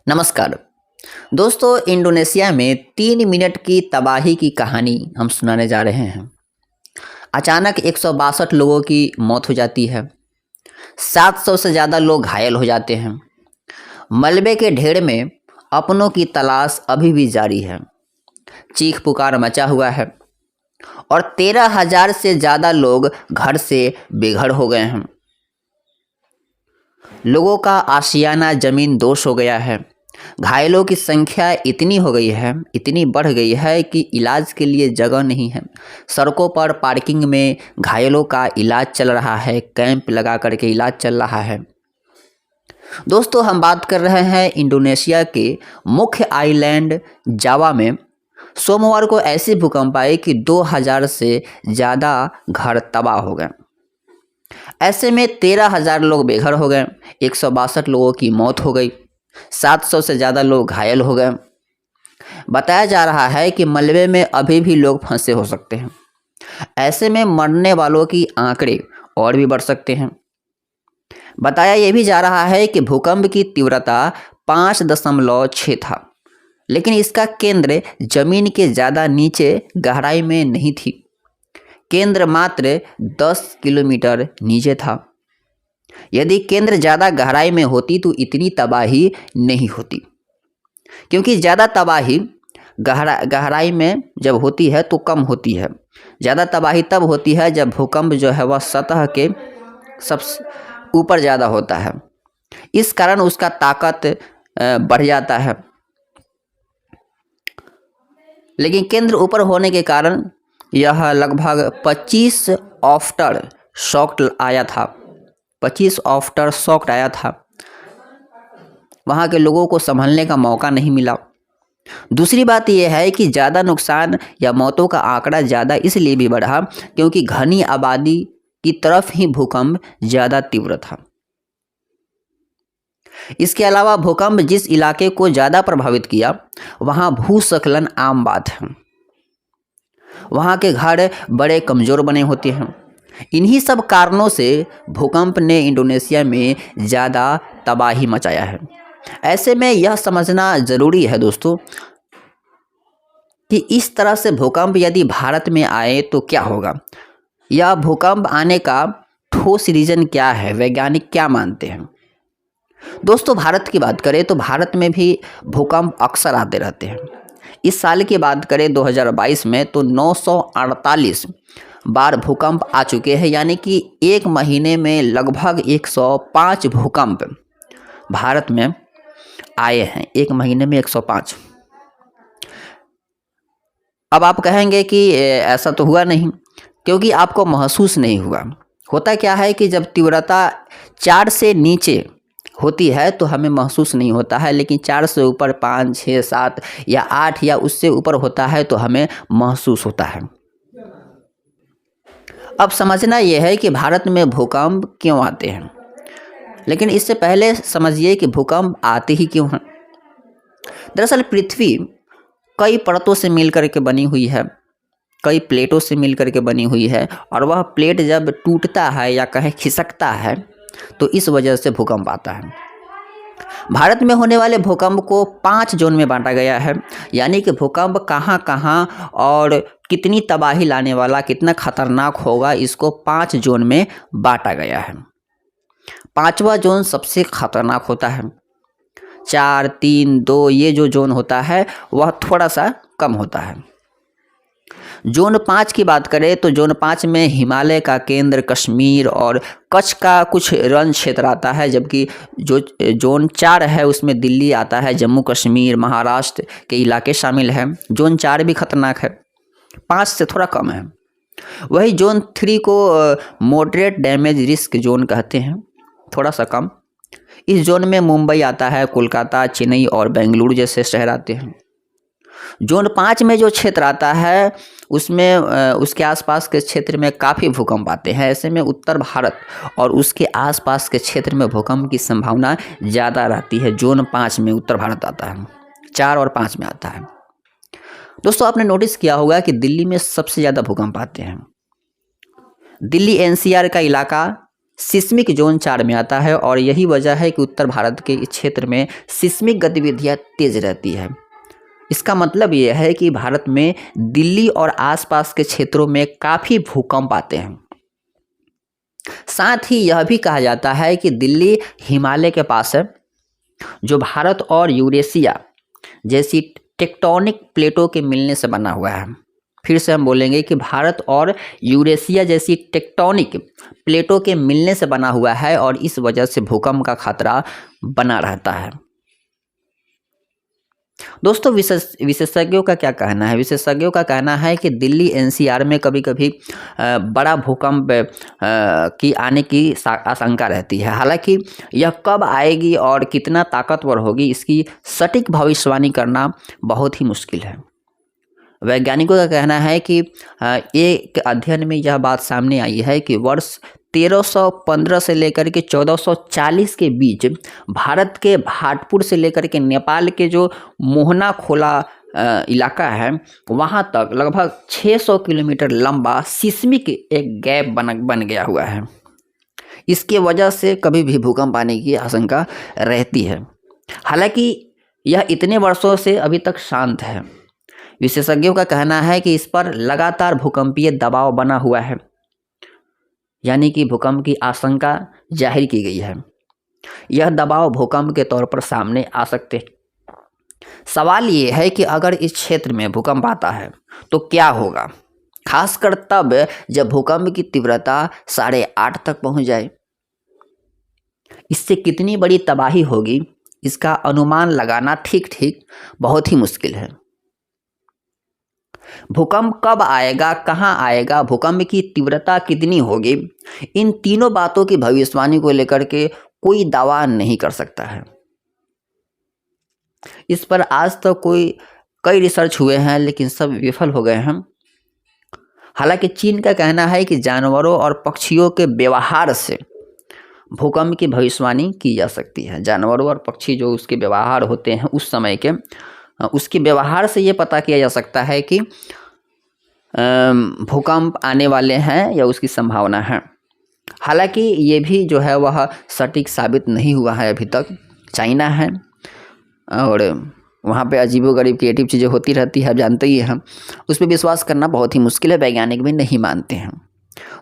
नमस्कार दोस्तों। इंडोनेशिया में 3 मिनट की तबाही की कहानी हम सुनाने जा रहे हैं। अचानक 162 लोगों की मौत हो जाती है। 700 से ज़्यादा लोग घायल हो जाते हैं। मलबे के ढेर में अपनों की तलाश अभी भी जारी है। चीख पुकार मचा हुआ है और 13,000 से ज़्यादा लोग घर से बेघर हो गए हैं। लोगों का आशियाना ज़मीन दोष हो गया है। घायलों की संख्या इतनी हो गई है, इतनी बढ़ गई है कि इलाज के लिए जगह नहीं है। सड़कों पर पार्किंग में घायलों का इलाज चल रहा है, कैंप लगा करके इलाज चल रहा है। दोस्तों, हम बात कर रहे हैं इंडोनेशिया के मुख्य आइलैंड जावा में सोमवार को ऐसे भूकंप आए कि 2000 से ज़्यादा घर तबाह हो गए। ऐसे में 13,000 लोग बेघर हो गए, 162 लोगों की मौत हो गई, 700 से ज़्यादा लोग घायल हो गए। बताया जा रहा है कि मलबे में अभी भी लोग फंसे हो सकते हैं। ऐसे में मरने वालों की आंकड़े और भी बढ़ सकते हैं। बताया यह भी जा रहा है कि भूकंप की तीव्रता 5.6 था, लेकिन इसका केंद्र जमीन के ज़्यादा नीचे गहराई में नहीं थी। केंद्र मात्र 10 किलोमीटर नीचे था। यदि केंद्र ज़्यादा गहराई में होती तो इतनी तबाही नहीं होती, क्योंकि ज़्यादा तबाही गहराई में जब होती है तो कम होती है। ज़्यादा तबाही तब होती है जब भूकंप जो है वह सतह के सबसे ऊपर ज़्यादा होता है। इस कारण उसका ताकत बढ़ जाता है। लेकिन केंद्र ऊपर होने के कारण यह लगभग 25 आफ्टर शॉक आया था। 25 आफ्टर शॉक आया था। वहाँ के लोगों को संभलने का मौका नहीं मिला। दूसरी बात यह है कि ज़्यादा नुकसान या मौतों का आंकड़ा ज़्यादा इसलिए भी बढ़ा क्योंकि घनी आबादी की तरफ ही भूकंप ज़्यादा तीव्र था। इसके अलावा भूकंप जिस इलाके को ज़्यादा प्रभावित किया वहाँ भूस्खलन आम बात है। वहाँ के घर बड़े कमज़ोर बने होते हैं। इन्हीं सब कारणों से भूकंप ने इंडोनेशिया में ज़्यादा तबाही मचाया है। ऐसे में यह समझना ज़रूरी है दोस्तों कि इस तरह से भूकंप यदि भारत में आए तो क्या होगा। यह भूकंप आने का ठोस रीज़न क्या है, वैज्ञानिक क्या मानते हैं। दोस्तों, भारत की बात करें तो भारत में भी भूकंप अक्सर आते रहते हैं। इस साल की बात करें 2022 में तो 948 बार भूकंप आ चुके हैं, यानी कि एक महीने में लगभग 105 भूकंप भारत में आए हैं। एक महीने में 105। अब आप कहेंगे कि ऐसा तो हुआ नहीं, क्योंकि आपको महसूस नहीं हुआ। होता क्या है कि जब तीव्रता 4 से नीचे होती है तो हमें महसूस नहीं होता है, लेकिन 4 से ऊपर 5, 6, 7 या 8 या उससे ऊपर होता है तो हमें महसूस होता है। अब समझना यह है कि भारत में भूकंप क्यों आते हैं, लेकिन इससे पहले समझिए कि भूकंप आते ही क्यों हैं। दरअसल पृथ्वी कई परतों से मिल करके बनी हुई है, कई प्लेटों से मिल करके बनी हुई है, और वह प्लेट जब टूटता है या कहें खिसकता है तो इस वजह से भूकंप आता है। भारत में होने वाले भूकंप को 5 जोन में बांटा गया है, यानी कि भूकंप कहाँ कहाँ और कितनी तबाही लाने वाला, कितना खतरनाक होगा, इसको 5 जोन में बांटा गया है। 5वां जोन सबसे खतरनाक होता है। 4, 3, 2 ये जो जोन होता है वह थोड़ा सा कम होता है। जोन 5 की बात करें तो जोन 5 में हिमालय का केंद्र, कश्मीर और कच्छ का कुछ रण क्षेत्र आता है, जबकि जो जोन 4 है उसमें दिल्ली आता है, जम्मू कश्मीर, महाराष्ट्र के इलाके शामिल हैं। जोन 4 भी खतरनाक है, 5 से थोड़ा कम है। वही जोन 3 को मॉडरेट डैमेज रिस्क जोन कहते हैं, थोड़ा सा कम। इस जोन में मुंबई आता है, कोलकाता, चेन्नई और बेंगलुरु जैसे शहर आते हैं। जोन 5 में जो क्षेत्र आता है उसमें उसके आसपास के क्षेत्र में काफ़ी भूकंप आते हैं। ऐसे में उत्तर भारत और उसके आसपास के क्षेत्र में भूकंप की संभावना ज़्यादा रहती है। जोन 5 में उत्तर भारत आता है, 4 और 5 में आता है। दोस्तों, आपने नोटिस किया होगा कि दिल्ली में सबसे ज़्यादा भूकंप आते हैं। दिल्ली NCR का इलाका सिस्मिक जोन 4 में आता है और यही वजह है कि उत्तर भारत के इस क्षेत्र में सिस्मिक गतिविधियाँ तेज रहती है। इसका मतलब यह है कि भारत में दिल्ली और आसपास के क्षेत्रों में काफ़ी भूकंप आते हैं। साथ ही यह भी कहा जाता है कि दिल्ली हिमालय के पास है, जो भारत और यूरेशिया जैसी टेक्टोनिक प्लेटों के मिलने से बना हुआ है। फिर से हम बोलेंगे कि भारत और यूरेशिया जैसी टेक्टोनिक प्लेटों के मिलने से बना हुआ है और इस वजह से भूकंप का खतरा बना रहता है। दोस्तों, विशेषज्ञों का क्या कहना है? विशेषज्ञों का कहना है कि दिल्ली एनसीआर में कभी कभी बड़ा भूकंप की आने की आशंका रहती है। हालांकि यह कब आएगी और कितना ताकतवर होगी, इसकी सटीक भविष्यवाणी करना बहुत ही मुश्किल है। वैज्ञानिकों का कहना है कि एक अध्ययन में यह बात सामने आई है कि वर्ष 1315 से लेकर के 1440 के बीच भारत के भाटपुर से लेकर के नेपाल के जो मोहना खोला इलाका है, वहाँ तक लगभग 600 किलोमीटर लंबा सिस्मिक एक गैप बन गया हुआ है। इसके वजह से कभी भी भूकंप आने की आशंका रहती है। हालांकि यह इतने वर्षों से अभी तक शांत है। विशेषज्ञों का कहना है कि इस पर लगातार भूकंपीय दबाव बना हुआ है, यानी कि भूकंप की आशंका जाहिर की गई है। यह दबाव भूकंप के तौर पर सामने आ सकते हैं। सवाल ये है कि अगर इस क्षेत्र में भूकंप आता है तो क्या होगा, खासकर तब जब भूकंप की तीव्रता 8.5 तक पहुंच जाए। इससे कितनी बड़ी तबाही होगी, इसका अनुमान लगाना ठीक बहुत ही मुश्किल है। भूकंप कब आएगा, कहां आएगा, भूकंप की तीव्रता कितनी होगी, इन तीनों बातों की भविष्यवाणी को लेकर के कोई दावा नहीं कर सकता है। इस पर आज तक कई रिसर्च हुए हैं, लेकिन सब विफल हो गए हैं। हालांकि चीन का कहना है कि जानवरों और पक्षियों के व्यवहार से भूकंप की भविष्यवाणी की जा सकती है। जानवरों और पक्षी जो उसके व्यवहार होते हैं उस समय के, उसके व्यवहार से ये पता किया जा सकता है कि भूकंप आने वाले हैं या उसकी संभावना है। हालांकि ये भी जो है वह सटीक साबित नहीं हुआ है अभी तक। चाइना है और वहाँ पे अजीबोगरीब क्रिएटिव चीज़ें होती रहती है, आप जानते ही हैं। उस पर विश्वास करना बहुत ही मुश्किल है, वैज्ञानिक भी नहीं मानते हैं।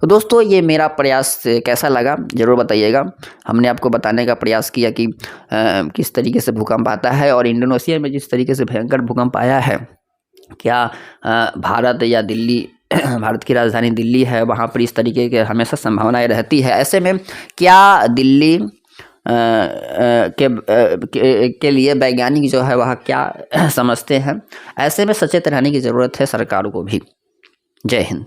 तो दोस्तों, ये मेरा प्रयास कैसा लगा ज़रूर बताइएगा। हमने आपको बताने का प्रयास किया कि किस तरीके से भूकंप आता है, और इंडोनेशिया में जिस तरीके से भयंकर भूकंप आया है, क्या भारत या दिल्ली भारत की राजधानी दिल्ली है, वहाँ पर इस तरीके के हमेशा संभावनाएं रहती है। ऐसे में क्या दिल्ली के लिए वैज्ञानिक जो है वह क्या समझते हैं? ऐसे में सचेत रहने की ज़रूरत है सरकारों को भी। जय हिंद।